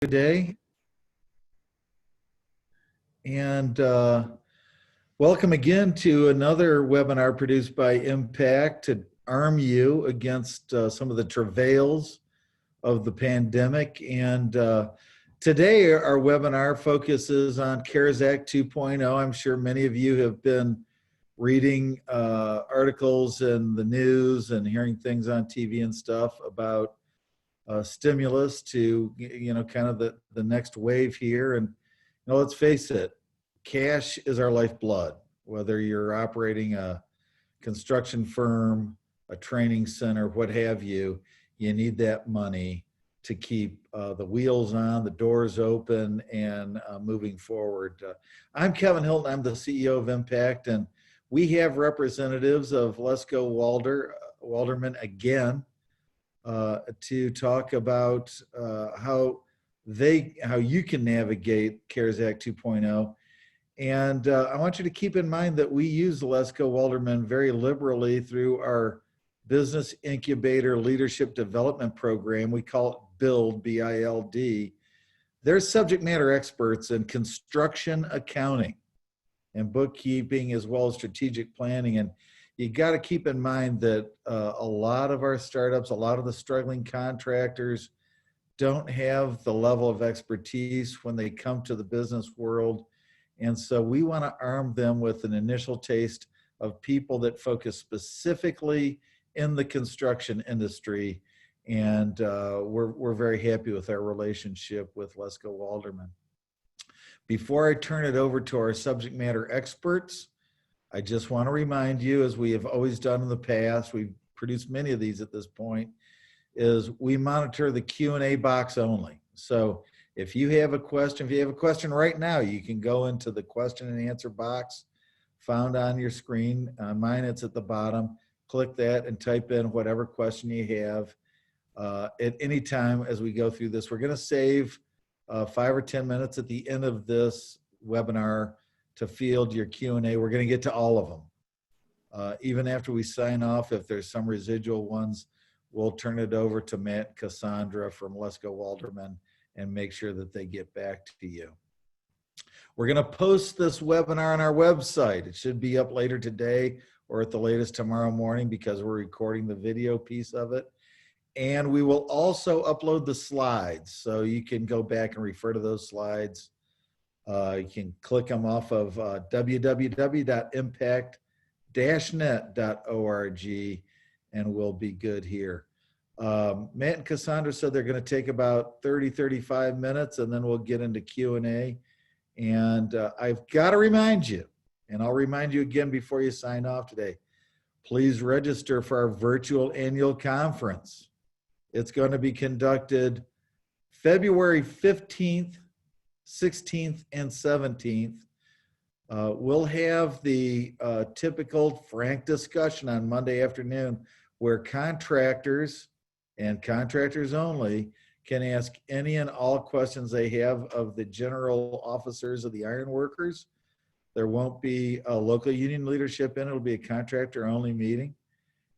Today, and welcome again to another webinar produced by Impact to arm you against some of the travails of the pandemic. And today our webinar focuses on CARES Act 2.0. I'm sure many of you have been reading articles in the news and hearing things on TV and stuff about stimulus to, kind of the next wave here. And let's face it, cash is our lifeblood. Whether you're operating a construction firm, a training center, what have you, you need that money to keep the wheels on, the doors open, and moving forward. I'm Kevin Hilton. I'm the CEO of Impact, and we have representatives of Lesko Walderman again to talk about how you can navigate CARES Act 2.0. And I want you to keep in mind that we use Lesko Walderman very liberally through our Business Incubator Leadership Development Program. We call it BILD, B-I-L-D. They're subject matter experts in construction accounting and bookkeeping, as well as strategic planning. And you got to keep in mind that a lot of our startups, a lot of the struggling contractors don't have the level of expertise when they come to the business world. And so we want to arm them with an initial taste of people that focus specifically in the construction industry. And we're very happy with our relationship with Lesko Walderman. Before I turn it over to our subject matter experts, I just want to remind you, as we have always done in the past, we've produced many of these at this point, is we monitor the Q&A box only. So if you have a question right now, you can go into the question and answer box found on your screen. On mine, it's at the bottom. Click that and type in whatever question you have. At any time as we go through this, we're going to save 5 or 10 minutes at the end of this webinar to field your Q&A. We're going to get to all of them. Even after we sign off, if there's some residual ones, we'll turn it over to Matt and Cassandra from Lesko Walderman and make sure that they get back to you. We're going to post this webinar on our website. It should be up later today or at the latest tomorrow morning, because we're recording the video piece of it. And we will also upload the slides, so you can go back and refer to those slides. You can click them off of www.impact-net.org, and we'll be good here. Matt and Cassandra said they're going to take about 30-35 minutes, and then we'll get into Q&A. And I've got to remind you, and I'll remind you again before you sign off today, please register for our virtual annual conference. It's going to be conducted February 15th, 16th, and 17th. We'll have the typical frank discussion on Monday afternoon, where contractors and contractors only can ask any and all questions they have of the general officers of the ironworkers. There won't be a local union leadership in it. It'll be a contractor only meeting.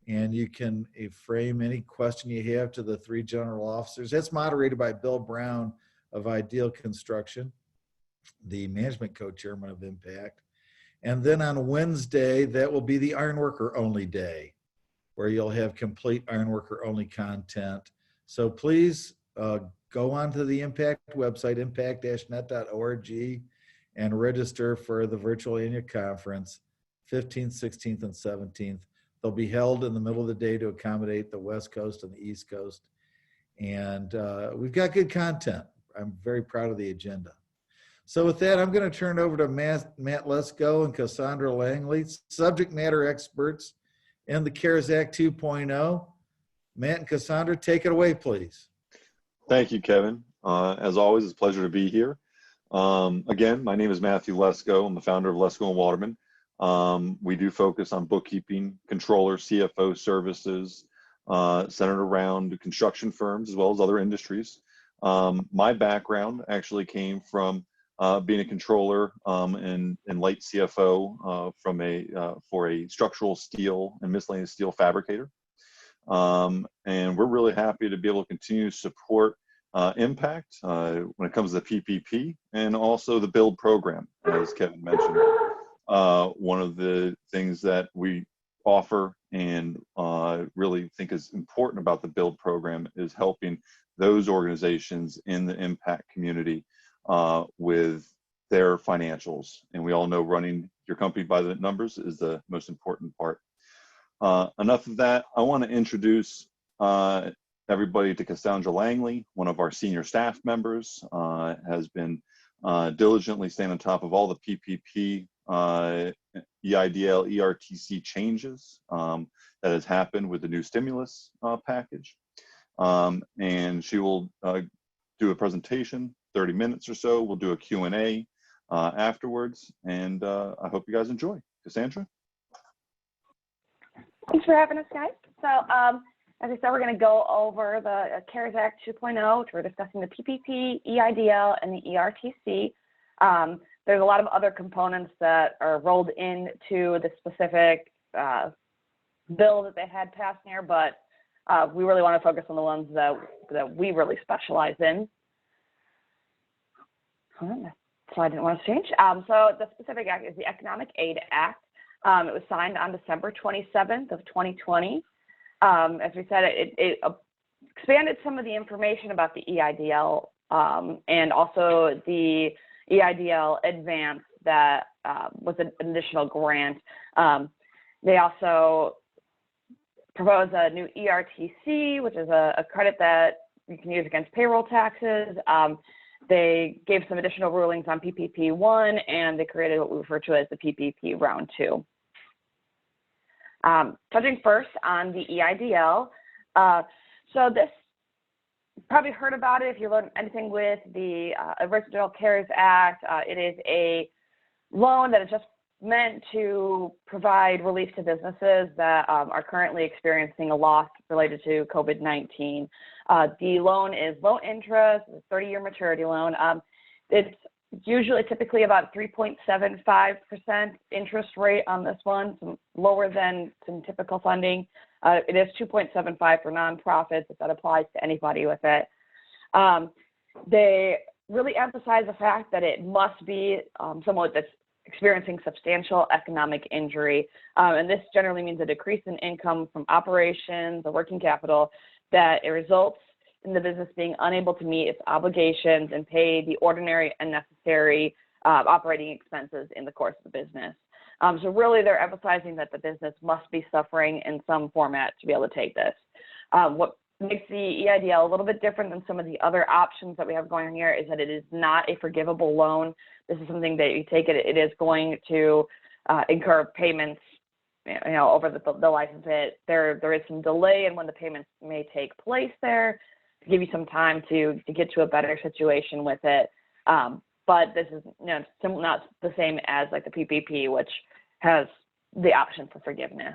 And you can frame any question you have to the 3 general officers. That's moderated by Bill Brown of EIDL Construction, the management co-chairman of Impact. And then on Wednesday, that will be the ironworker only day, where you'll have complete ironworker only content. So please go onto the Impact website, impact-net.org, and register for the virtual annual conference, 15th, 16th, and 17th. They'll be held in the middle of the day to accommodate the West Coast and the East Coast. And we've got good content. I'm very proud of the agenda. So with that, I'm going to turn it over to Matt Lesko and Cassandra Langley, subject matter experts in the CARES Act 2.0. Matt and Cassandra, take it away, please. Thank you, Kevin. As always, it's a pleasure to be here. Again, my name is Matthew Lesko. I'm the founder of Lesko and Walderman. We do focus on bookkeeping, controller, CFO services, centered around construction firms as well as other industries. My background actually came from being a controller and light CFO for a structural steel and miscellaneous steel fabricator. And we're really happy to be able to continue to support impact when it comes to the PPP and also the build program, as Kevin mentioned. One of the things that we offer and really think is important about the build program is helping those organizations in the impact community with their financials. And we all know running your company by the numbers is the most important part. Enough of that. I want to introduce everybody to Cassandra Langley, one of our senior staff members, has been diligently staying on top of all the PPP, EIDL, ERTC changes that has happened with the new stimulus package. And she will do a presentation, 30 minutes or so. We'll do a Q&A afterwards, and I hope you guys enjoy. Cassandra? Thanks for having us, guys. So, as I said, we're going to go over the CARES Act 2.0, which we're discussing the PPP, EIDL, and the ERTC. There's a lot of other components that are rolled into the specific bill that they had passed here, but we really want to focus on the ones that we really specialize in. So I didn't want to change. So the specific act is the Economic Aid Act. It was signed on December 27th of 2020. As we said, it expanded some of the information about the EIDL and also the EIDL advance that was an additional grant. They also proposed a new ERTC, which is a credit that you can use against payroll taxes. They gave some additional rulings on PPP 1, and they created what we refer to as the PPP Round 2. Touching first on the EIDL. So this, you probably heard about it if you learned anything with the original CARES Act. It is a loan that is just meant to provide relief to businesses that are currently experiencing a loss related to COVID-19. The loan is low interest, 30-year maturity loan. It's usually typically about 3.75% interest rate on this one, some lower than some typical funding. It is 2.75 for nonprofits, if that applies to anybody with it. They really emphasize the fact that it must be someone that's experiencing substantial economic injury. And this generally means a decrease in income from operations or working capital that it results in the business being unable to meet its obligations and pay the ordinary and necessary operating expenses in the course of the business. So really they're emphasizing that the business must be suffering in some format to be able to take this. What makes the EIDL a little bit different than some of the other options that we have going on here is that it is not a forgivable loan. This is something that you take it is going to incur payments over the life of it. There is some delay in when the payments may take place there to give you some time to get to a better situation with it. But this is not the same as like the PPP, which has the option for forgiveness.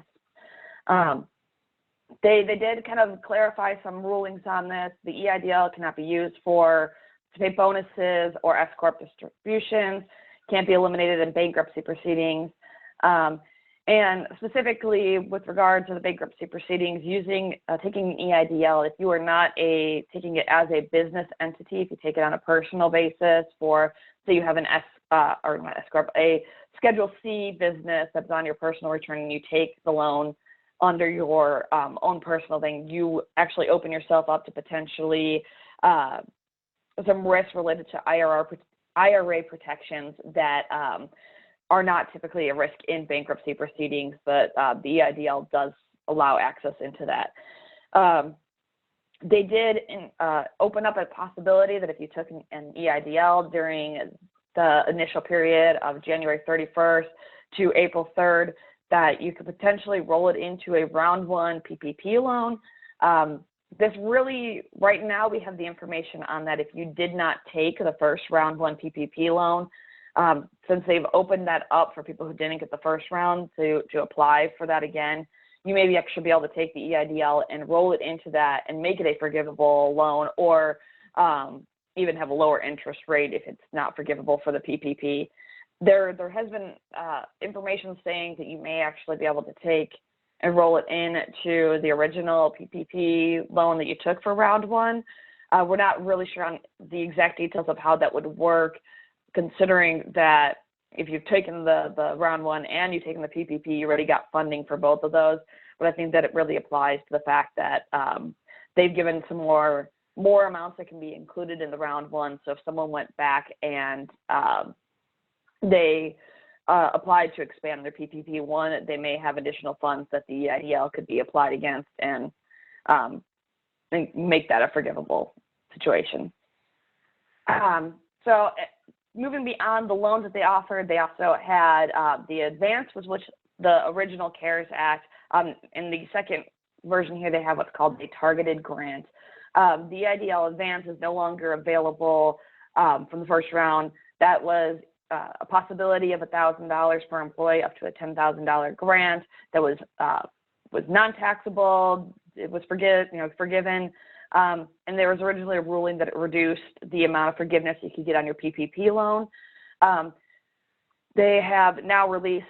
They did kind of clarify some rulings on this. The EIDL cannot be used to pay bonuses or S Corp distributions, can't be eliminated in bankruptcy proceedings. And specifically with regard to the bankruptcy proceedings, taking an EIDL, if you are not taking it as a business entity, if you take it on a personal basis say you have an a Schedule C business that's on your personal return and you take the loan under your own personal thing, you actually open yourself up to potentially some risks related to IRA protections that are not typically a risk in bankruptcy proceedings, but the EIDL does allow access into that. They did open up a possibility that if you took an EIDL during the initial period of January 31st to April 3rd, that you could potentially roll it into a round 1 PPP loan. This really, right now we have the information on that if you did not take the first round 1 PPP loan, since they've opened that up for people who didn't get the first round to apply for that again, you may actually be able to take the EIDL and roll it into that and make it a forgivable loan, or even have a lower interest rate if it's not forgivable for the PPP. There has been information saying that you may actually be able to take and roll it into the original PPP loan that you took for round 1. We're not really sure on the exact details of how that would work, considering that if you've taken the round one and you've taken the PPP, you already got funding for both of those. But I think that it really applies to the fact that they've given some more amounts that can be included in the round one. So if someone went back and they applied to expand their PPP one, they may have additional funds that the EIDL could be applied against and make that a forgivable situation. So moving beyond the loans that they offered, they also had the advance, which the original CARES Act. In the second version here, they have what's called a targeted grant. The EIDL advance is no longer available from the first round. That was a possibility of $1,000 per employee up to a $10,000 grant that was non-taxable. It was forgiven. And there was originally a ruling that it reduced the amount of forgiveness you could get on your PPP loan. They have now released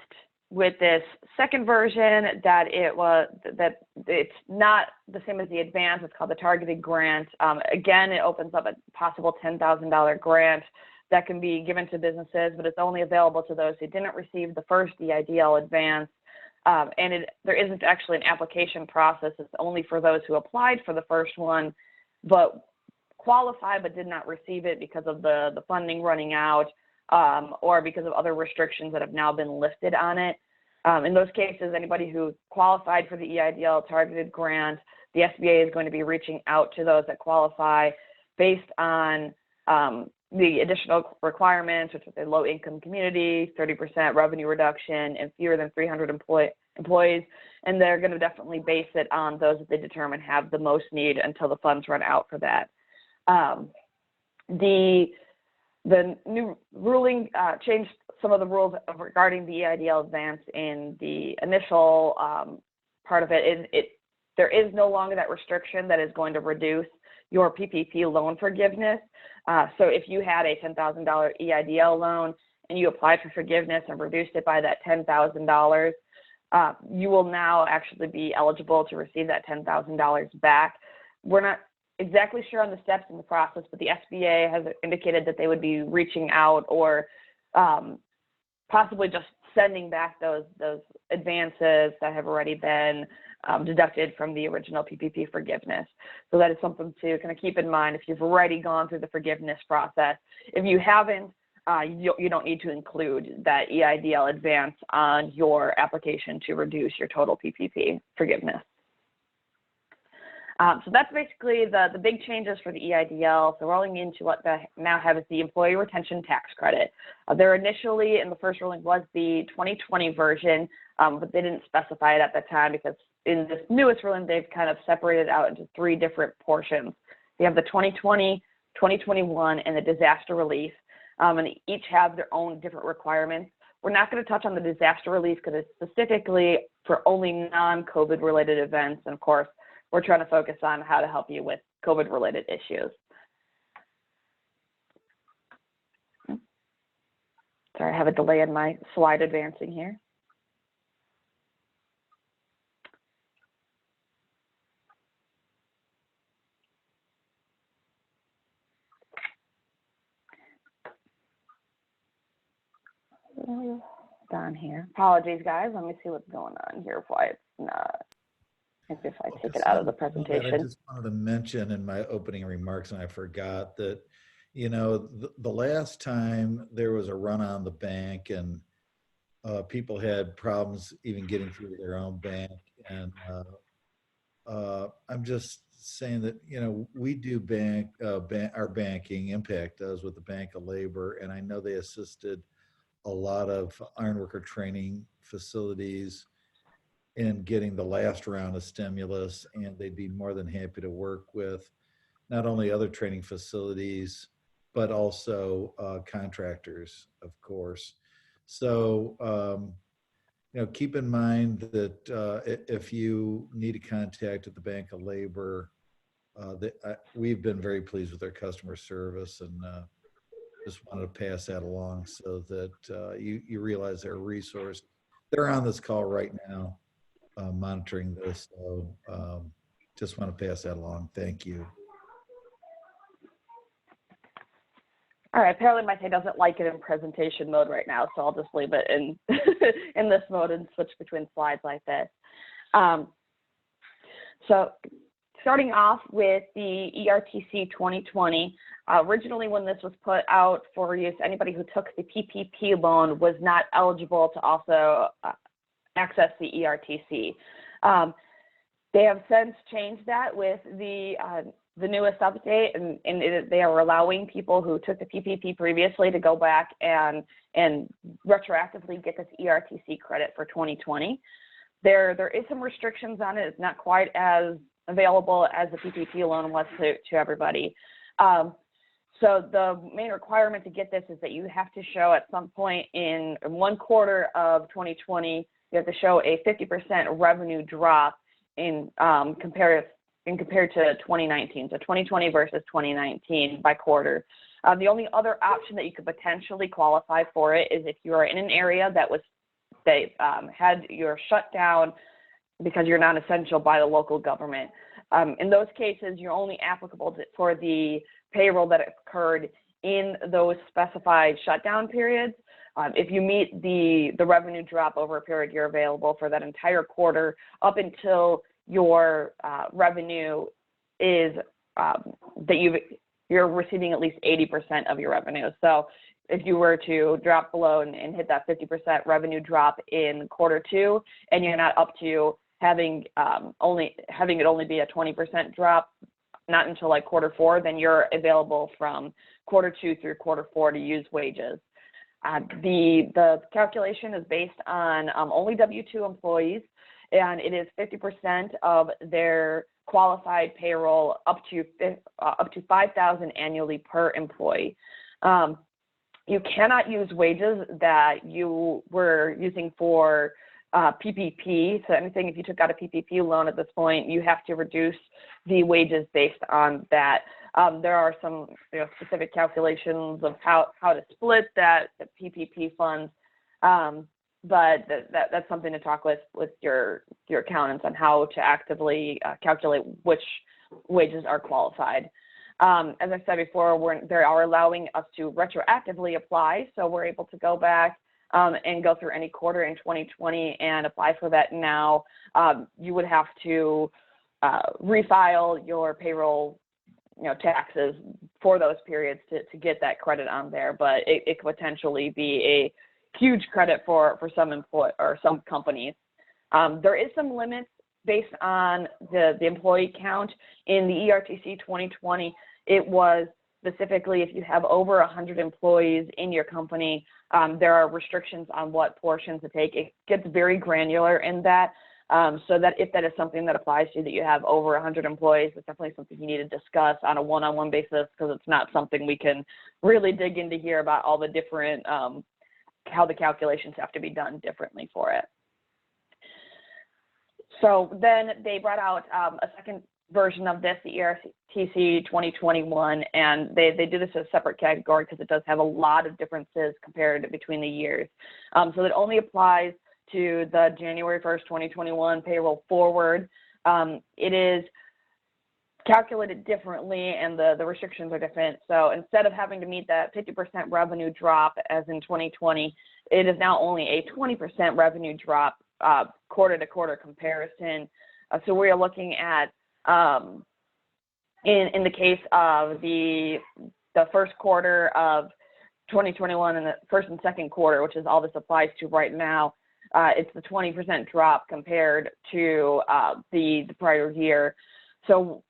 with this second version that it's not the same as the advance. It's called the targeted grant. Again, it opens up a possible $10,000 grant that can be given to businesses, but it's only available to those who didn't receive the first EIDL advance. And there isn't actually an application process. It's only for those who applied for the first one, but qualified but did not receive it because of the funding running out, or because of other restrictions that have now been lifted on it. In those cases, anybody who qualified for the EIDL targeted grant, the SBA is going to be reaching out to those that qualify based on the additional requirements, which is a low-income community, 30% revenue reduction, and fewer than 300 employees. And they're going to definitely base it on those that they determine have the most need until the funds run out for that. The new ruling changed some of the rules regarding the EIDL advance. In the initial part of it, there is no longer that restriction that is going to reduce your PPP loan forgiveness. So if you had a $10,000 EIDL loan and you applied for forgiveness and reduced it by that $10,000, you will now actually be eligible to receive that $10,000 back. We're not exactly sure on the steps in the process, but the SBA has indicated that they would be reaching out or possibly just sending back those advances that have already been deducted from the original PPP forgiveness. So that is something to kind of keep in mind if you've already gone through the forgiveness process. If you haven't, you don't need to include that EIDL advance on your application to reduce your total PPP forgiveness. So that's basically the big changes for the EIDL. So rolling into what they now have is the Employee Retention Tax Credit. There initially in the first ruling was the 2020 version, but they didn't specify it at the time because in this newest ruling, they've kind of separated out into three different portions. You have the 2020, 2021, and the disaster relief, and each have their own different requirements. We're not going to touch on the disaster relief because it's specifically for only non-COVID related events. And of course, we're trying to focus on how to help you with COVID related issues. Sorry, I have a delay in my slide advancing here. Down here. Apologies, guys. Let me see what's going on here. Why it's not. Maybe if I take it out of the presentation. I just wanted to mention in my opening remarks, and I forgot that, you know, the last time there was a run on the bank and people had problems even getting through their own bank. And I'm just saying that, you know, we do our banking, Impact does with the Bank of Labor, and I know they assisted a lot of ironworker training facilities in getting the last round of stimulus, and they'd be more than happy to work with not only other training facilities, but also contractors, of course. So, you know, keep in mind that if you need a contact at the Bank of Labor, we've been very pleased with their customer service, and just wanted to pass that along so that you realize they're a resource. They're on this call right now, monitoring this. So just want to pass that along. Thank you. All right, apparently my thing doesn't like it in presentation mode right now, so I'll just leave it in in this mode and switch between slides like this. So starting off with the ERTC 2020, originally when this was put out for use, anybody who took the PPP loan was not eligible to also access the ERTC. They have since changed that with the newest update, and they are allowing people who took the PPP previously to go back and retroactively get this ERTC credit for 2020. There is some restrictions on it. It's not quite as available as the PPP loan was to everybody. So the main requirement to get this is that you have to show at some point in 1 quarter of 2020, you have to show a 50% revenue drop in compared to 2019, so 2020 versus 2019 by quarter. The only other option that you could potentially qualify for it is if you are in an area that had your shut down because you're not essential by the local government. In those cases, you're only applicable for the payroll that occurred in those specified shutdown periods. If you meet the revenue drop over a period, you're available for that entire quarter up until your revenue is you're receiving at least 80% of your revenue. So if you were to drop below and hit that 50% revenue drop in Q2, and you're not up to having it only be a 20% drop, not until like Q4, then you're available from Q2 through Q4 to use wages. The calculation is based on only W-2 employees, and it is 50% of their qualified payroll up to $5,000 annually per employee. You cannot use wages that you were using for PPP. So anything, if you took out a PPP loan at this point, you have to reduce the wages based on that. There are some specific calculations of how to split the PPP funds, but that's something to talk with your accountants on how to actively calculate which wages are qualified. As I said before, they are allowing us to retroactively apply, so we're able to go back and go through any quarter in 2020 and apply for that now. You would have to refile your payroll taxes for those periods to get that credit on there, but it could potentially be a huge credit for some companies. There is some limits based on the employee count. In the ERTC 2020, it was specifically if you have over 100 employees in your company, there are restrictions on what portions to take. It gets very granular in that, so that if that is something that applies to you, that you have over 100 employees, it's definitely something you need to discuss on a one-on-one basis, because it's not something we can really dig into here about all the different, how the calculations have to be done differently for it. So then they brought out a second version of this, the ERTC 2021, and they do this as a separate category because it does have a lot of differences compared between the years. So it only applies to the January 1st, 2021 payroll forward. It is calculated differently, and the restrictions are different. So instead of having to meet that 50% revenue drop as in 2020, it is now only a 20% revenue drop quarter-to-quarter comparison. So we are looking at, in the case of the first quarter of 2021 and the first and second quarter, which is all this applies to right now, it's the 20% drop compared to the prior year. So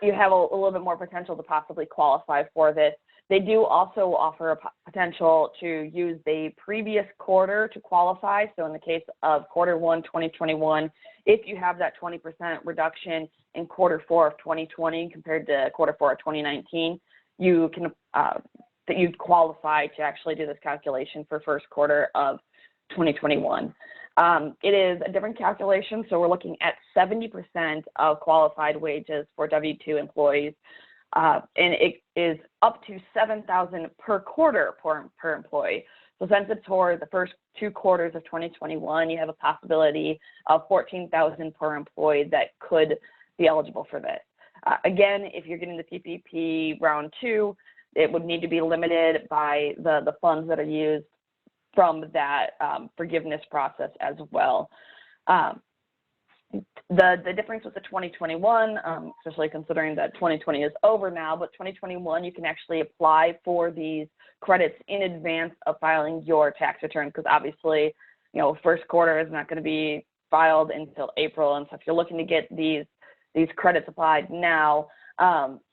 you have a little bit more potential to possibly qualify for this. They do also offer a potential to use the previous quarter to qualify. So in the case of Q1 2021, if you have that 20% reduction in Q4 of 2020 compared to Q4 of 2019, you can that you'd qualify to actually do this calculation for first quarter of 2021. It is a different calculation, so we're looking at 70% of qualified wages for W-2 employees, and it is up to $7,000 per quarter per employee. So since it's for the first 2 quarters of 2021, you have a possibility of $14,000 per employee that could be eligible for this. Again, if you're getting the PPP Round 2, it would need to be limited by the funds that are used from that forgiveness process as well. The difference with the 2021, especially considering that 2020 is over now, but 2021, you can actually apply for these credits in advance of filing your tax return, because obviously, first quarter is not going to be filed until April. And so if you're looking to get these credits applied now,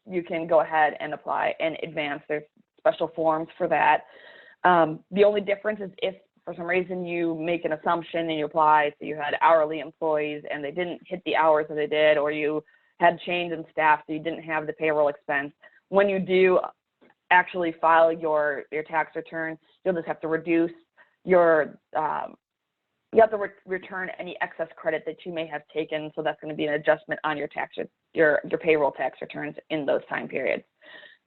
you can go ahead and apply in advance. There's special forms for that. The only difference is if for some reason you make an assumption and you apply, so you had hourly employees and they didn't hit the hours that they did, or you had change in staff so you didn't have the payroll expense. When you do actually file your tax return, you'll just have to reduce your you have to return any excess credit that you may have taken. So that's going to be an adjustment on your payroll tax returns in those time periods.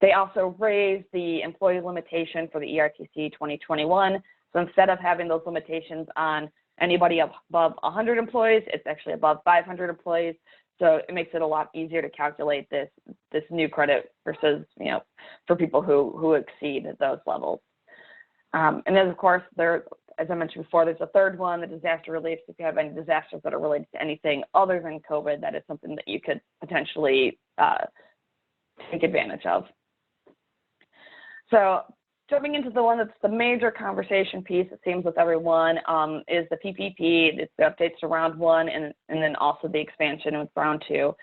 They also raised the employee limitation for the ERTC 2021. So instead of having those limitations on anybody above 100 employees, it's actually above 500 employees. So it makes it a lot easier to calculate this new credit versus, for people who exceed those levels. And then, of course, as I mentioned before, there's a third one, the disaster relief. If you have any disasters that are related to anything other than COVID, that is something that you could potentially take advantage of. So jumping into the one that's the major conversation piece, it seems, with everyone, is the PPP. It's the updates to round 1 and then also the expansion with round 2.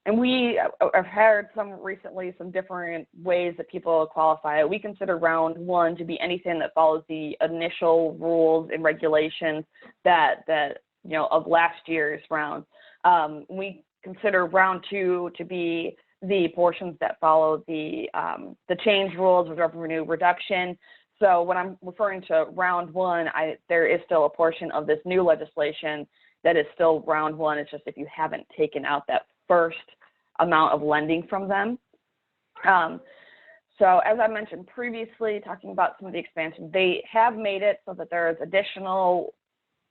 And we have heard recently some different ways that people qualify it. We consider round 1 to be anything that follows the initial rules and regulations that of last year's round. We consider round 2 to be the portions that follow the change rules with revenue reduction. So when I'm referring to round 1, there is still a portion of this new legislation that is still round 1. It's just if you haven't taken out that first amount of lending from them. So as I mentioned previously, talking about some of the expansion, they have made it so that there is additional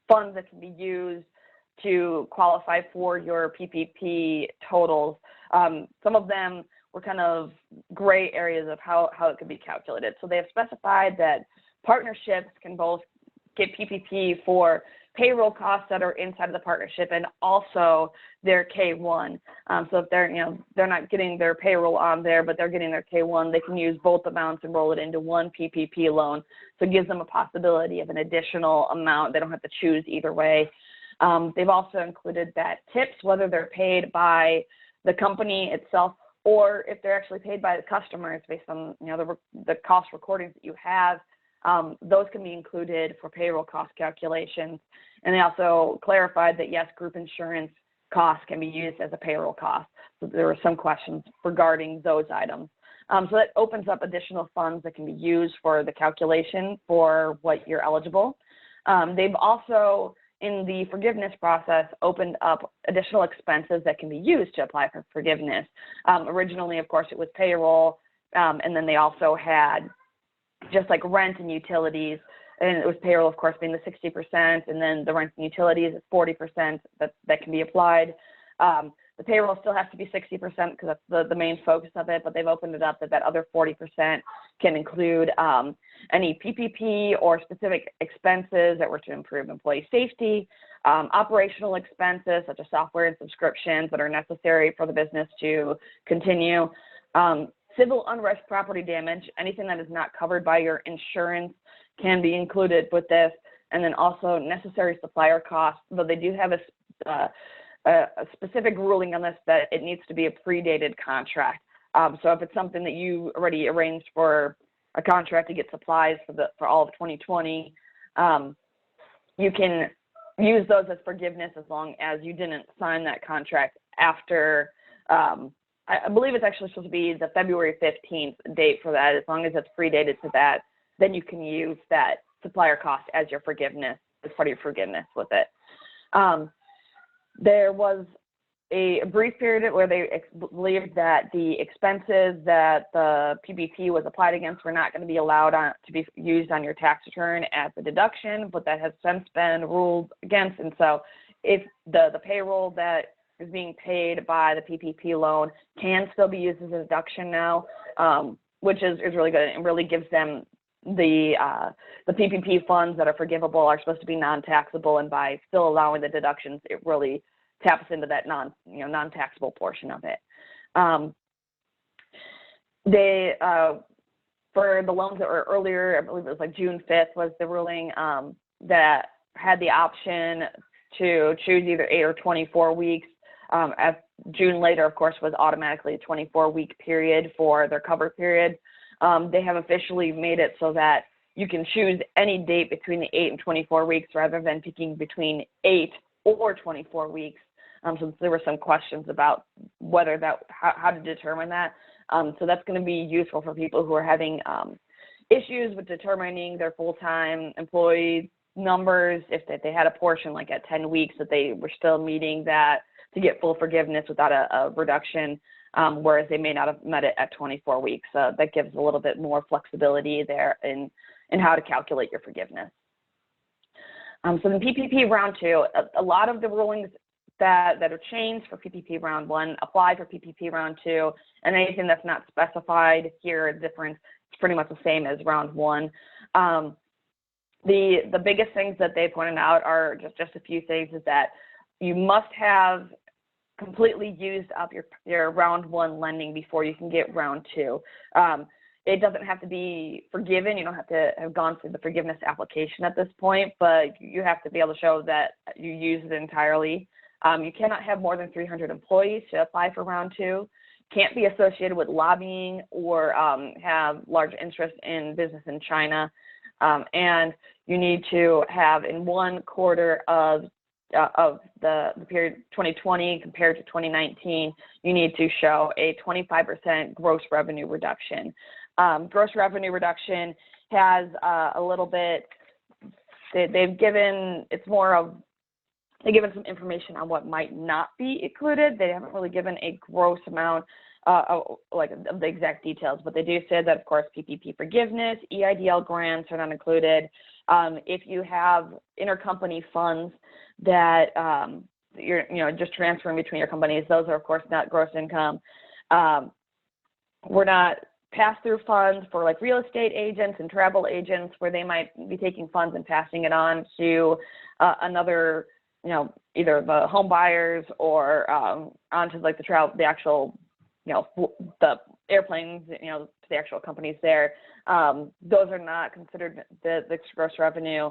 funds that can be used to qualify for your PPP totals. Some of them were kind of gray areas of how it could be calculated. So they have specified that partnerships can both get PPP for payroll costs that are inside of the partnership and also their K1. So if they're not getting their payroll on there, but they're getting their K1, they can use both amounts and roll it into one PPP loan. So it gives them a possibility of an additional amount. They don't have to choose either way. They've also included that tips, whether they're paid by the company itself or if they're actually paid by the customers based on the cost recordings that you have, those can be included for payroll cost calculations. And they also clarified that yes, group insurance costs can be used as a payroll cost. So there were some questions regarding those items. So that opens up additional funds that can be used for the calculation for what you're eligible. They've also, in the forgiveness process, opened up additional expenses that can be used to apply for forgiveness. Originally, of course, it was payroll, and then they also had just like rent and utilities, and it was payroll, of course, being the 60%, and then the rent and utilities is 40% that can be applied. The payroll still has to be 60% because that's the main focus of it, but they've opened it up that other 40% can include any PPP or specific expenses that were to improve employee safety, operational expenses such as software and subscriptions that are necessary for the business to continue, civil unrest, property damage, anything that is not covered by your insurance can be included with this, and then also necessary supplier costs, though they do have a specific ruling on this that it needs to be a predated contract. So if it's something that you already arranged for a contract to get supplies for all of 2020, you can use those as forgiveness as long as you didn't sign that contract after, I believe it's actually supposed to be the February 15th date for that. As long as it's predated to that, then you can use that supplier cost as your forgiveness, as part of your forgiveness with it. There was a brief period where they believed that the expenses that the PPP was applied against were not going to be allowed to be used on your tax return as a deduction, but that has since been ruled against. And so if the payroll that is being paid by the PPP loan can still be used as a deduction now. which is really good and really gives them the PPP funds that are forgivable are supposed to be non-taxable, and by still allowing the deductions, it really taps into that non-taxable portion of it. For the loans that were earlier, I believe it was like June 5th was the ruling, that had the option to choose either 8 or 24 weeks. As June later, of course, was automatically a 24-week period for their cover period. They have officially made it so that you can choose any date between the 8 and 24 weeks rather than picking between 8 or 24 weeks. So there were some questions about whether how to determine that. So that's going to be useful for people who are having issues with determining their full-time employee numbers, if they had a portion like at 10 weeks that they were still meeting that to get full forgiveness without a reduction, whereas they may not have met it at 24 weeks. So that gives a little bit more flexibility there in how to calculate your forgiveness. So in PPP Round 2, a lot of the rulings that are changed for PPP Round 1 apply for PPP Round 2, and anything that's not specified here, different, it's pretty much the same as Round 1. The biggest things that they pointed out are just a few things, is that you must have completely used up your Round 1 lending before you can get Round 2. It doesn't have to be forgiven. You don't have to have gone through the forgiveness application at this point, but you have to be able to show that you used it entirely. You cannot have more than 300 employees to apply for Round 2. Can't be associated with lobbying or have large interest in business in China. And you need to have in 1 quarter of the period 2020 compared to 2019, you need to show a 25% gross revenue reduction. Gross revenue reduction has a little bit, they've given some information on what might not be included. They haven't really given a gross amount of the exact details, but they do say that, of course, PPP forgiveness, EIDL grants are not included. If you have intercompany funds that you're just transferring between your companies, those are, of course, not gross income. We're not pass-through funds for like real estate agents and travel agents, where they might be taking funds and passing it on to another, either the home buyers or onto like the actual, the airplanes, to the actual companies there. Those are not considered the gross revenue.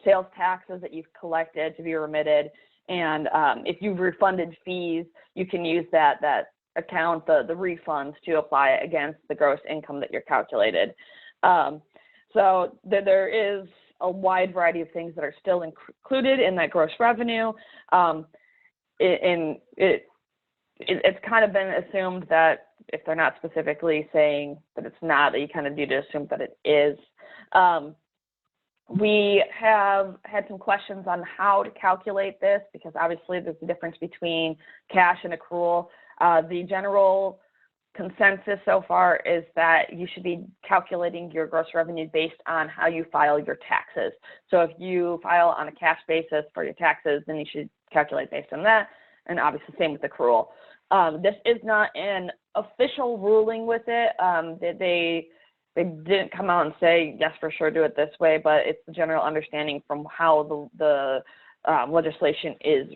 Sales taxes that you've collected to be remitted, and if you've refunded fees, you can use that account, the refunds, to apply against the gross income that you're calculated. So there is a wide variety of things that are still included in that gross revenue. It's kind of been assumed that if they're not specifically saying that it's not, that you kind of need to assume that it is. We have had some questions on how to calculate this, because obviously there's a difference between cash and accrual. The general consensus so far is that you should be calculating your gross revenue based on how you file your taxes. So if you file on a cash basis for your taxes, then you should calculate based on that, and obviously same with accrual. This is not an official ruling with it. They didn't come out and say, yes, for sure, do it this way, but it's the general understanding from how the legislation is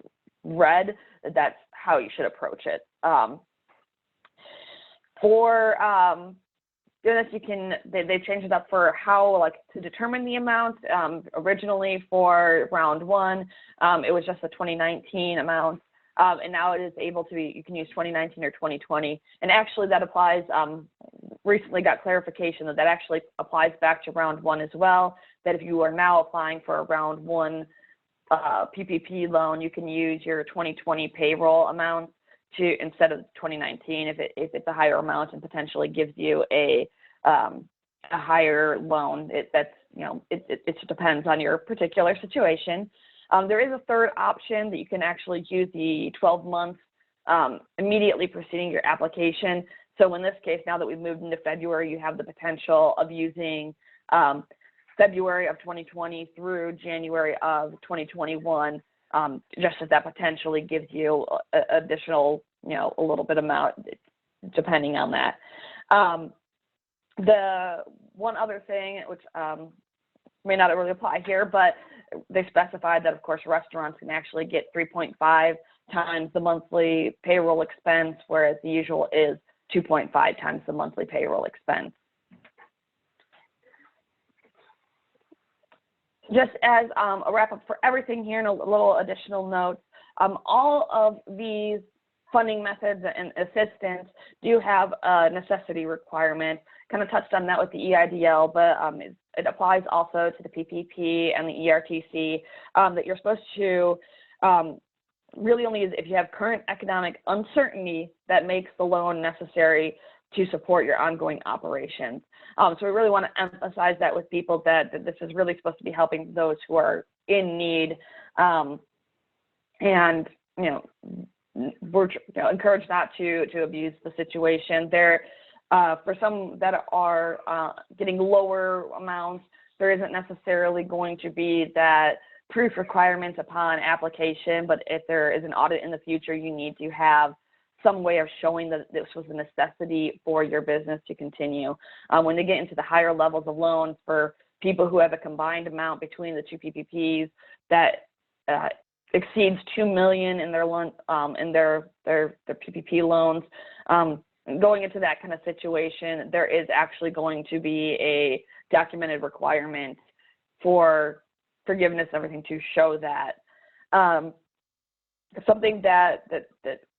read, that's how you should approach it. For this, they changed it up for how to determine the amount. Originally for Round 1, it was just a 2019 amount. And now it is able to be, you can use 2019 or 2020. And actually that applies, recently got clarification that actually applies back to Round 1 as well, that if you are now applying for a Round 1 PPP loan, you can use your 2020 payroll amount instead of 2019 if it's a higher amount and potentially gives you a higher loan. It just depends on your particular situation. There is a third option that you can actually use the 12 months immediately preceding your application. So in this case, now that we've moved into February, you have the potential of using February of 2020 through January of 2021, just as that potentially gives you additional, a little bit amount depending on that. The one other thing, which may not really apply here, but they specified that, of course, restaurants can actually get 3.5 times the monthly payroll expense, whereas the usual is 2.5 times the monthly payroll expense. Just as a wrap up for everything here and a little additional notes, all of these funding methods and assistance do have a necessity requirement. Kind of touched on that with the EIDL, but it applies also to the PPP and the ERTC, that you're supposed to really only use if you have current economic uncertainty that makes the loan necessary to support your ongoing operations. So we really want to emphasize that with people that this is really supposed to be helping those who are in need, and we're encouraged not to abuse the situation. There, for some that are getting lower amounts, there isn't necessarily going to be that proof requirement upon application, but if there is an audit in the future, you need to have some way of showing that this was a necessity for your business to continue. When they get into the higher levels of loans for people who have a combined amount between the two PPPs that exceeds $2 million in their loan, in their PPP loans, going into that kind of situation, there is actually going to be a documented requirement for forgiveness, everything to show that. Something that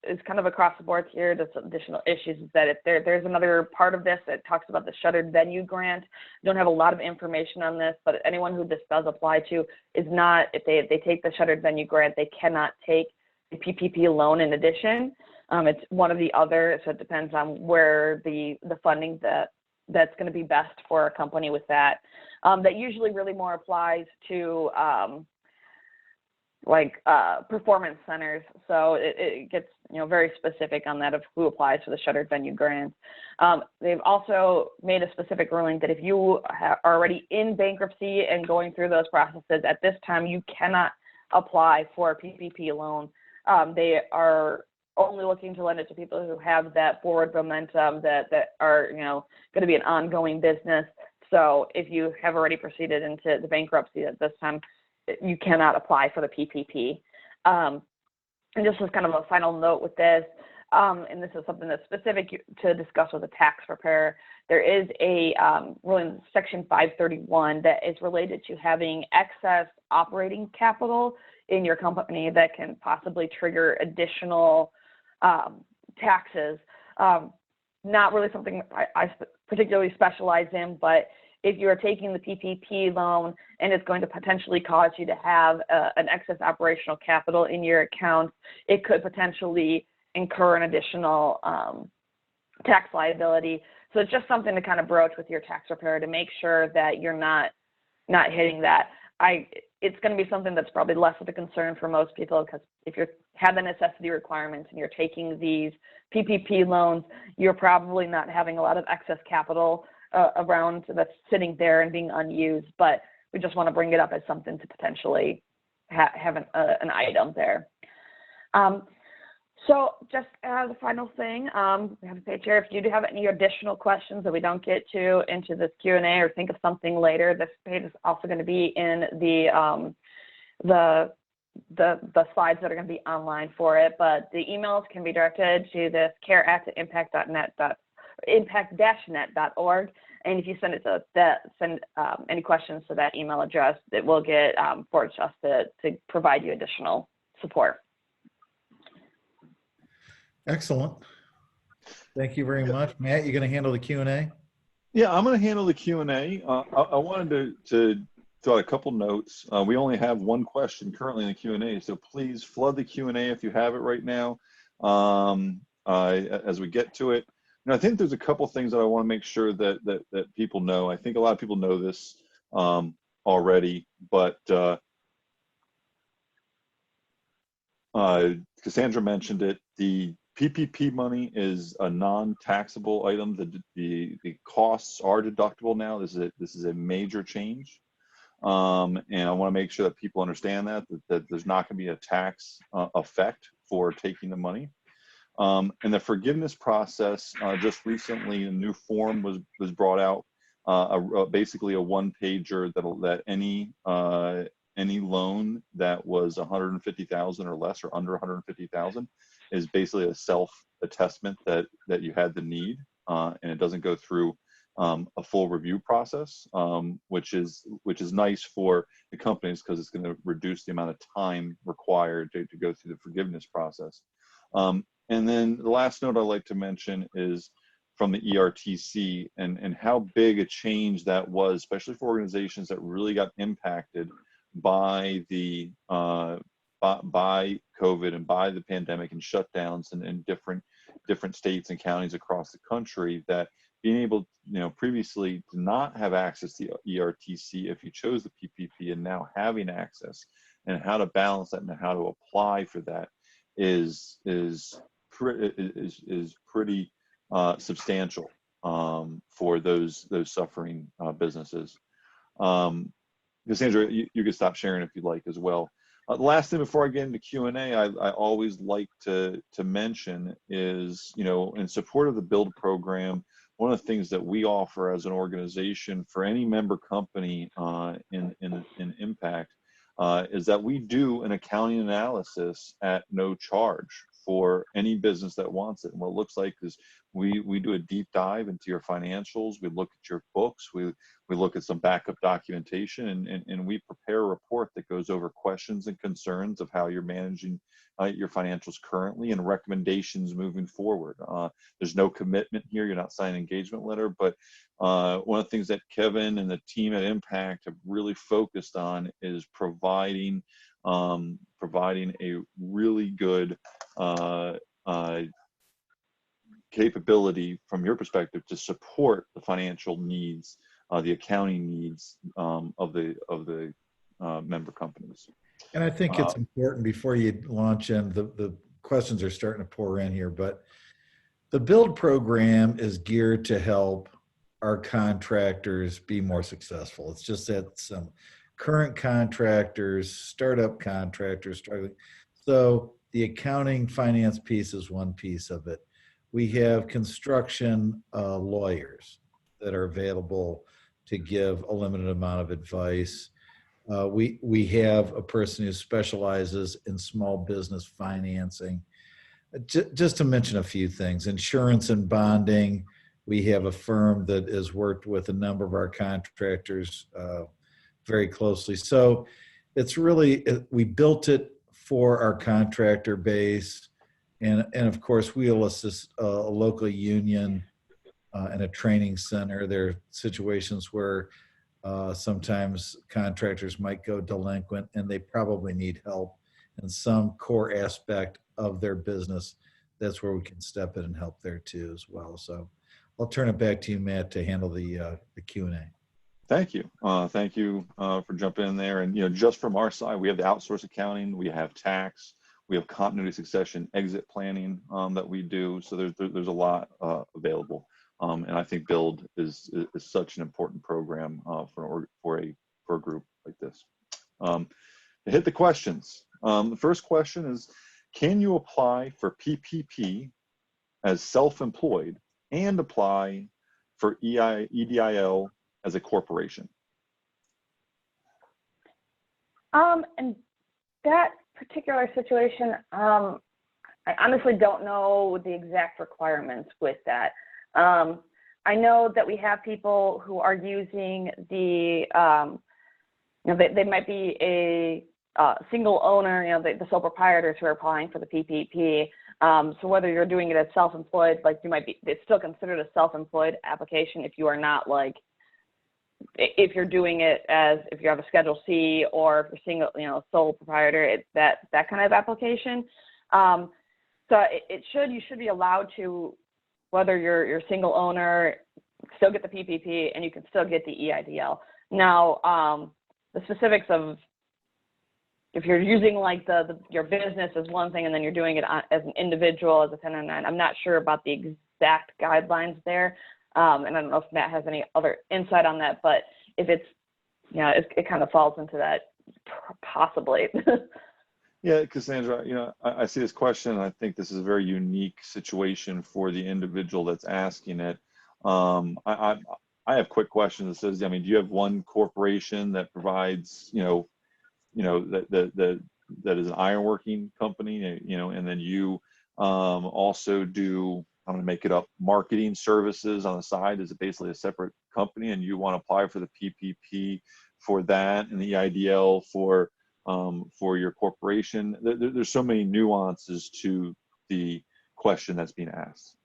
is kind of across the board here, there's some additional issues, is that if there's another part of this that talks about the shuttered venue grant. Don't have a lot of information on this, but anyone who this does apply to is not, if they take the shuttered venue grant, they cannot take the PPP loan in addition. It's one or the other, so it depends on where the funding that's going to be best for a company with that. That usually really more applies to performance centers. So it gets very specific on that of who applies for the shuttered venue grant. They've also made a specific ruling that if you are already in bankruptcy and going through those processes, at this time you cannot apply for a PPP loan. They are only looking to lend it to people who have that forward momentum that are going to be an ongoing business. So if you have already proceeded into the bankruptcy at this time, you cannot apply for the PPP. And just as kind of a final note with this, and this is something that's specific to discuss with a tax preparer, there is a ruling, Section 531, that is related to having excess operating capital in your company that can possibly trigger additional taxes. Not really something I particularly specialize in, but if you are taking the PPP loan and it's going to potentially cause you to have an excess operational capital in your account, it could potentially incur an additional tax liability. So it's just something to kind of broach with your tax preparer to make sure that you're not hitting that. It's going to be something that's probably less of a concern for most people, because if you have the necessity requirements and you're taking these PPP loans, you're probably not having a lot of excess capital around that's sitting there and being unused. But we just want to bring it up as something to potentially have an item there. So just as a final thing, we have a page here. If you do have any additional questions that we don't get to into this Q&A or think of something later, this page is also going to be in the slides that are going to be online for it. But the emails can be directed to this care@impact-net.org. And if you send it to any questions to that email address, it will get forwarded to us to provide you additional support. Excellent. Thank you very much. Matt, you're going to handle the Q&A? Yeah, I'm going to handle the Q&A. I wanted to throw out a couple notes. We only have one question currently in the Q&A, so please flood the Q&A if you have it right now as we get to it. I think there's a couple things that I want to make sure that people know. I think a lot of people know this already, but Cassandra mentioned it. The PPP money is a non-taxable item. The costs are deductible now. This is a major change, and I want to make sure that people understand that there's not going to be a tax effect for taking the money. And the forgiveness process, just recently, a new form was brought out, basically a one-pager that any loan that was 150,000 or less, or under 150,000, is basically a self-attestment that you had the need, and it doesn't go through a full review process, which is nice for the companies, because it's going to reduce the amount of time required to go through the forgiveness process. And then the last note I'd like to mention is from the ERTC, and how big a change that was, especially for organizations that really got impacted by the by COVID and by the pandemic and shutdowns in different states and counties across the country, that being able, previously to not have access to ERTC if you chose the PPP, and now having access, and how to balance that and how to apply for that is pretty substantial for those suffering businesses. Cassandra, you can stop sharing if you'd like as well. The last thing before I get into Q&A, I always like to mention is, in support of the BUILD program, one of the things that we offer as an organization for any member company in Impact is that we do an accounting analysis at no charge for any business that wants it. And what it looks like is we do a deep dive into your financials. We look at your books. We look at some backup documentation, and we prepare a report that goes over questions and concerns of how you're managing your financials currently, and recommendations moving forward. There's no commitment here. You're not signing an engagement letter, but one of the things that Kevin and the team at Impact have really focused on is providing a really good capability from your perspective to support the financial needs, the accounting needs of the member companies. And I think it's important, before you launch in, the questions are starting to pour in here, but the BUILD program is geared to help our contractors be more successful. It's just that some current contractors, startup contractors struggling. So the accounting finance piece is one piece of it. We have construction lawyers that are available to give a limited amount of advice. We have a person who specializes in small business financing. Just to mention a few things, insurance and bonding. We have a firm that has worked with a number of our contractors very closely. So it's really, we built it for our contractor base. And of course, we'll assist a local union and a training center. There are situations where sometimes contractors might go delinquent, and they probably need help in some core aspect of their business. That's where we can step in and help there too as well. So I'll turn it back to you, Matt, to handle the Q&A. Thank you. Thank you for jumping in there. And, just from our side, we have the outsourced accounting, we have tax, we have continuity, succession, exit planning that we do. So there's a lot available. And I think BUILD is such an important program for a group like this. To hit the questions, the first question is, can you apply for PPP as self-employed and apply for EIDL as a corporation? And that particular situation, I honestly don't know the exact requirements with that. I know that we have people who are using the, they might be a single owner, the sole proprietors who are applying for the PPP. So whether you're doing it as self-employed, it's still considered a self-employed application if you are not if you're doing it if you have a Schedule C, or if you're single, sole proprietor, it's that kind of application. So you should be allowed to, whether you're single owner, still get the PPP, and you can still get the EIDL. Now, the specifics of if you're using your business as one thing, and then you're doing it as an individual, as a 1099, I'm not sure about the exact guidelines there. And I don't know if Matt has any other insight on that, but if it's, it kind of falls into that, possibly. Yeah, Cassandra, I see this question, and I think this is a very unique situation for the individual that's asking it. I have quick questions that says, I mean, do you have one corporation that provides, that is an ironworking company, and then you also do, I'm going to make it up, marketing services on the side? Is it basically a separate company, and you want to apply for the PPP for that and the EIDL for your corporation? There's so many nuances to the question that's being asked,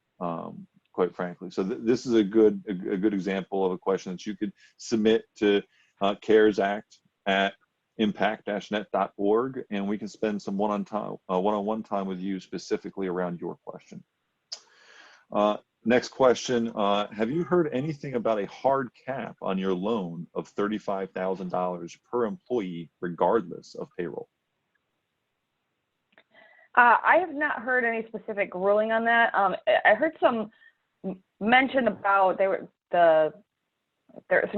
quite frankly. So this is a good example of a question that you could submit to CARES Act at impact-net.org, and we can spend some one-on-one time with you specifically around your question. Next question, have you heard anything about a hard cap on your loan of $35,000 per employee regardless of payroll? I have not heard any specific ruling on that. I heard some mention about some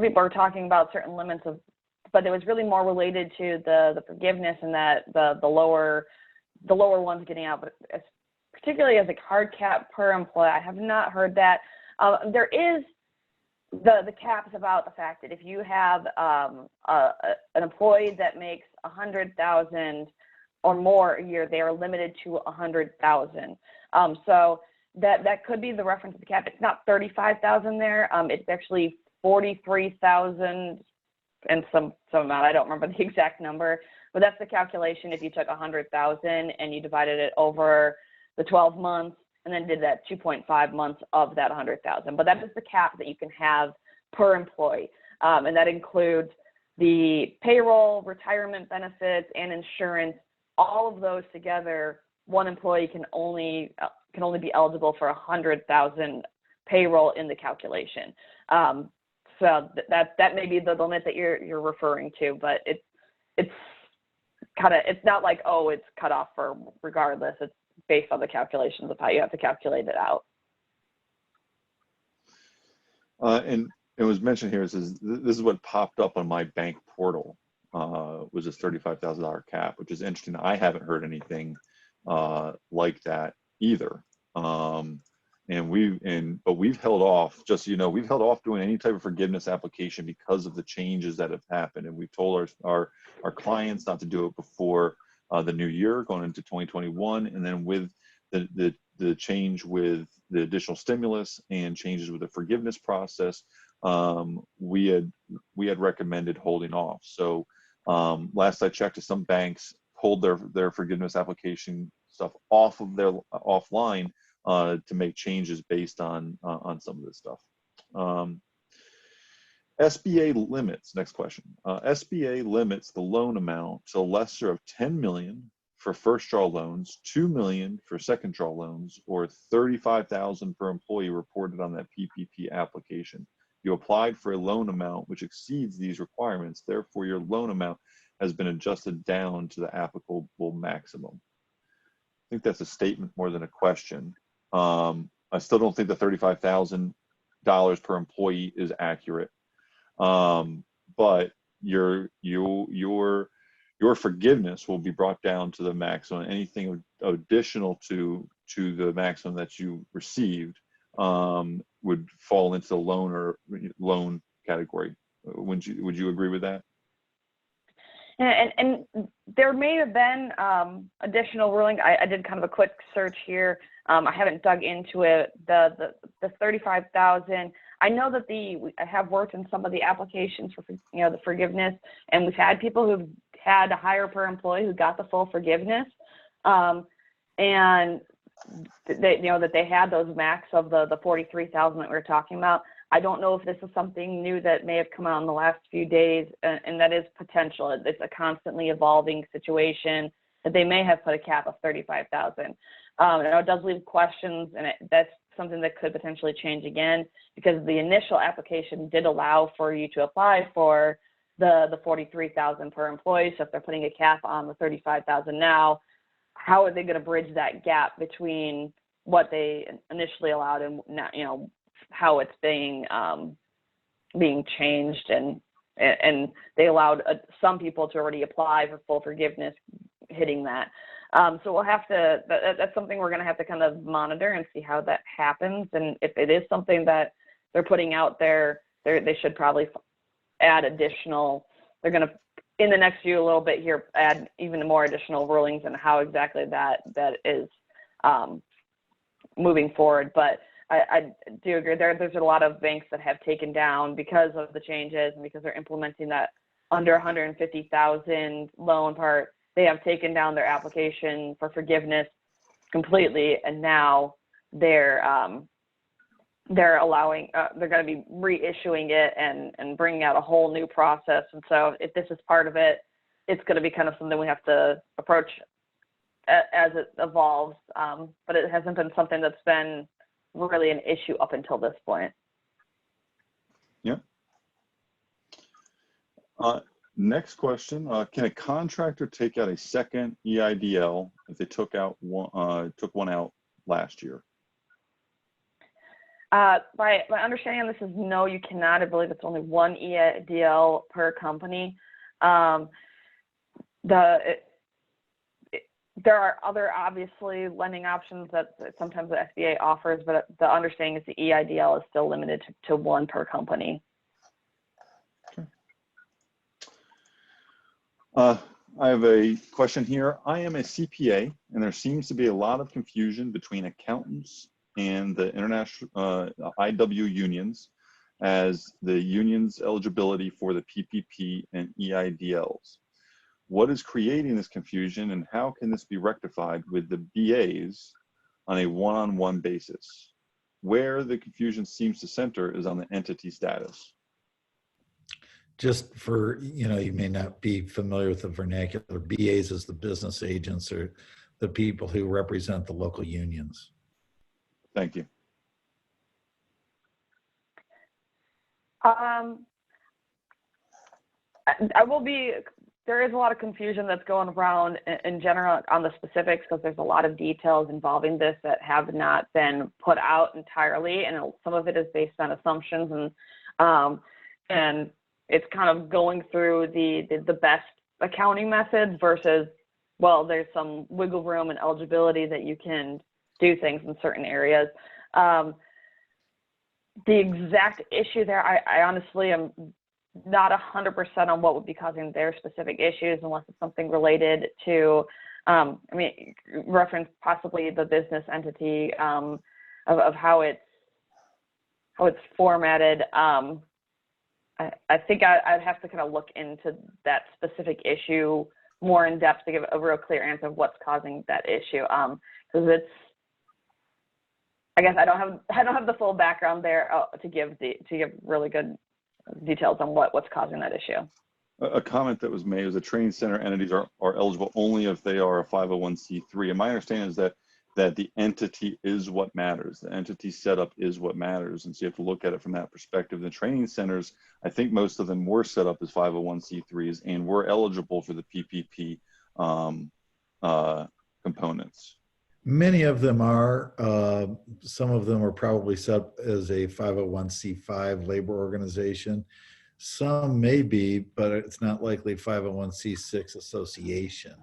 people were talking about certain limits but it was really more related to the forgiveness and that the lower ones getting out, but particularly as a hard cap per employee, I have not heard that. There is the caps about the fact that if you have an employee that makes $100,000 or more a year, they are limited to $100,000. So that could be the reference to the cap. It's not $35,000 there. It's actually $43,000 and some amount. I don't remember the exact number, but that's the calculation. If you took $100,000 and you divided it over the 12 months and then did that 2.5 months of that $100,000, but that is the cap that you can have per employee, and that includes the payroll, retirement benefits, and insurance. All of those together, one employee can only be eligible for $100,000 payroll in the calculation. So that may be the limit that you're referring to, but it's not like, oh, it's cut off for regardless. It's based on the calculations of how you have to calculate it out. And it was mentioned here, it says, this is what popped up on my bank portal, was this $35,000 cap, which is interesting. I haven't heard anything like that either. But we've held off, just so you know, we've held off doing any type of forgiveness application because of the changes that have happened. And we've told our clients not to do it before the new year, going into 2021. And then with the change with the additional stimulus and changes with the forgiveness process, we had recommended holding off. So last I checked, some banks pulled their forgiveness application stuff offline to make changes based on some of this stuff. SBA limits, next question. SBA limits the loan amount to a lesser of $10 million for first draw loans, $2 million for second draw loans, or $35,000 per employee reported on that PPP application. You applied for a loan amount which exceeds these requirements, therefore your loan amount has been adjusted down to the applicable maximum. I think that's a statement more than a question. I still don't think the $35,000 per employee is accurate. But your forgiveness will be brought down to the maximum. Anything additional to the maximum that you received would fall into the loan category. Would you agree with that? And there may have been additional ruling. I did kind of a quick search here. I haven't dug into it. The $35,000. I know that I have worked in some of the applications for the forgiveness, and we've had people who've had a higher per employee who got the full forgiveness, and that they had those max of the $43,000 that we were talking about. I don't know if this is something new that may have come out in the last few days, and that is potential. It's a constantly evolving situation that they may have put a cap of $35,000. I know it does leave questions, and that's something that could potentially change again, because the initial application did allow for you to apply for the $43,000 per employee. So if they're putting a cap on the $35,000 now, how are they going to bridge that gap between what they initially allowed and now, how it's being changed, and they allowed some people to already apply for full forgiveness, hitting that. So we'll have to, that's something we're going to have to kind of monitor and see how that happens. And if it is something that they're putting out there, they should probably add additional, they're going to, in the next few a little bit here, add even more additional rulings and how exactly that is moving forward. But I do agree there's a lot of banks that have taken down because of the changes and because they're implementing that under 150,000 loan part. They have taken down their application for forgiveness completely, and now they're allowing they're going to be reissuing it and bringing out a whole new process. And so if this is part of it, it's going to be kind of something we have to approach as it evolves. But it hasn't been something that's been really an issue up until this point. Yeah. Next question, can a contractor take out a second EIDL if they took one out last year? My understanding of this is no, you cannot. I believe it's only one EIDL per company. There are other, obviously, lending options that sometimes the SBA offers, but the understanding is the EIDL is still limited to one per company. Okay. I have a question here. I am a CPA, and there seems to be a lot of confusion between accountants and the international IW unions as the union's eligibility for the PPP and EIDLs. What is creating this confusion, and how can this be rectified with the BAs on a one-on-one basis? Where the confusion seems to center is on the entity status. Just for, you may not be familiar with the vernacular, BAs is the business agents or the people who represent the local unions. Thank you. There is a lot of confusion that's going around in general on the specifics, because there's a lot of details involving this that have not been put out entirely, and some of it is based on assumptions, and it's kind of going through the best accounting methods versus, well, there's some wiggle room and eligibility that you can do things in certain areas. The exact issue there, I honestly am not 100% on what would be causing their specific issues, unless it's something related to, reference possibly the business entity of how it's formatted. I think I'd have to kind of look into that specific issue more in depth to give a real clear answer of what's causing that issue. Because I guess I don't have the full background there to give really good details on what's causing that issue. A comment that was made is that training center entities are eligible only if they are a 501c3. And my understanding is that the entity is what matters. The entity setup is what matters. And so you have to look at it from that perspective. The training centers, I think most of them were set up as 501c3s and were eligible for the PPP components. Many of them are. Some of them are probably set up as a 501c5 labor organization. Some may be, but it's not likely 501c6 association.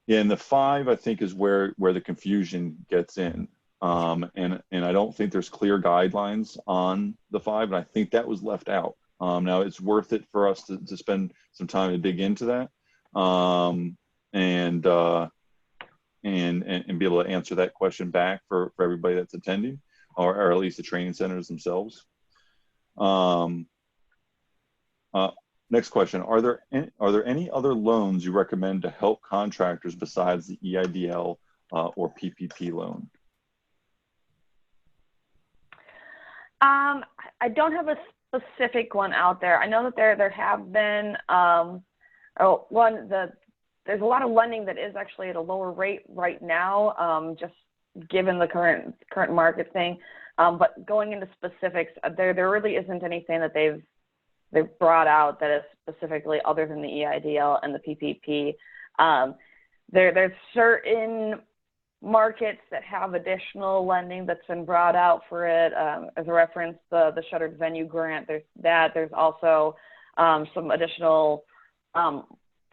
Yeah, and the 5, I think, is where the confusion gets in. And I don't think there's clear guidelines on the 5, and I think that was left out. Now, it's worth it for us to spend some time to dig into that and be able to answer that question back for everybody that's attending, or at least the training centers themselves. Next question, are there any other loans you recommend to help contractors besides the EIDL or PPP loan? I don't have a specific one out there. I know that there have been there's a lot of lending that is actually at a lower rate right now, just given the current market thing. But going into specifics, there really isn't anything that they've brought out that is specifically other than the EIDL and the PPP. There's certain markets that have additional lending that's been brought out for it. As a reference, the shuttered venue grant, there's that. There's also some additional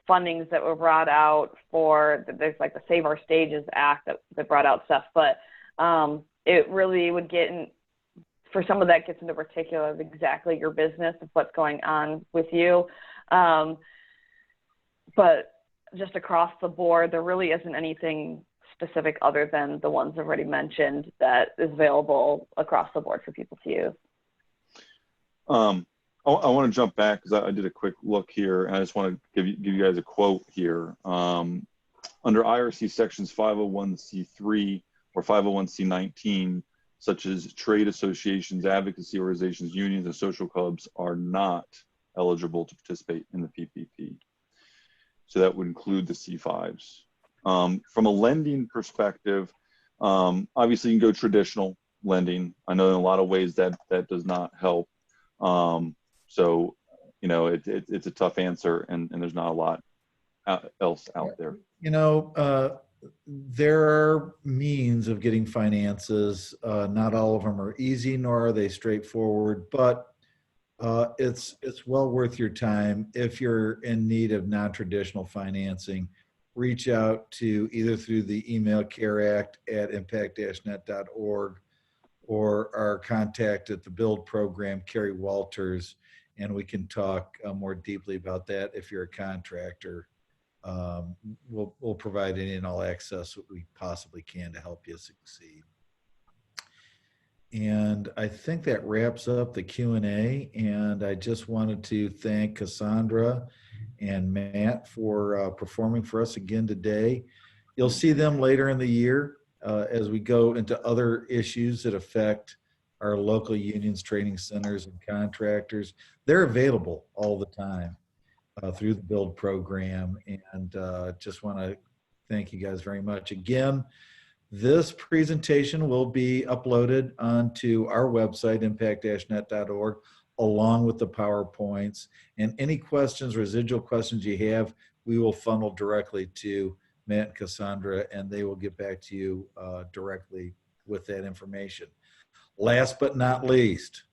fundings that were brought out for, there's like the Save Our Stages Act that brought out stuff, but it really would get in, for some of that gets into particular of exactly your business of what's going on with you. But just across the board, there really isn't anything specific other than the ones already mentioned that is available across the board for people to use. I want to jump back because I did a quick look here, and I just want to give you guys a quote here. Under IRC sections 501c3 or 501c19, such as trade associations, advocacy organizations, unions, and social clubs are not eligible to participate in the PPP. So that would include the C5s. From a lending perspective, obviously you can go traditional lending. I know in a lot of ways that does not help. So, you know, it's a tough answer, and there's not a lot else out there. You know, there are means of getting finances. Not all of them are easy, nor are they straightforward, but it's well worth your time. If you're in need of non-traditional financing, reach out to either through the email careact@impact-net.org or our contact at the Build program, Carrie Walters, and we can talk more deeply about that. If you're a contractor, we'll provide any and all access that we possibly can to help you succeed. And I think that wraps up the Q&A. And I just wanted to thank Cassandra and Matt for performing for us again today. You'll see them later in the year as we go into other issues that affect our local unions, training centers, and contractors. They're available all the time through the Build program. And just want to thank you guys very much. Again, this presentation will be uploaded onto our website, impact-net.org, along with the PowerPoints. And any questions, residual questions you have, we will funnel directly to Matt and Cassandra, and they will get back to you directly with that information. Last but not least,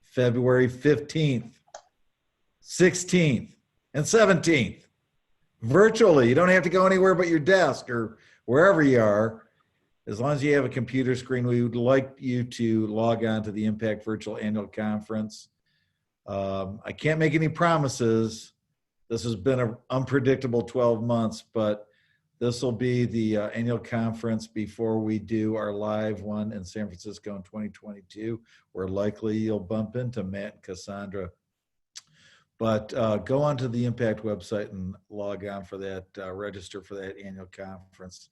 February 15th, 16th, and 17th, virtually. You don't have to go anywhere but your desk or wherever you are. As long as you have a computer screen, we would like you to log on to the Impact Virtual Annual Conference. I can't make any promises. This has been an unpredictable 12 months, but this will be the annual conference before we do our live one in San Francisco in 2022, where likely you'll bump into Matt and Cassandra. But go onto the Impact website and log on for that, register for that annual conference.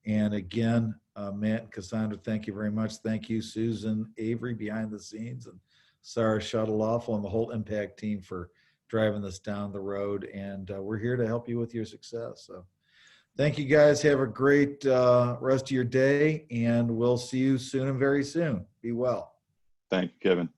And again, Matt and Cassandra, thank you very much. Thank you, Susan Avery behind the scenes, and Sarah Shuttleoff and the whole Impact team for driving this down the road. And we're here to help you with your success. So thank you guys. Have a great rest of your day, and we'll see you soon and very soon. Be well. Thank you, Kevin.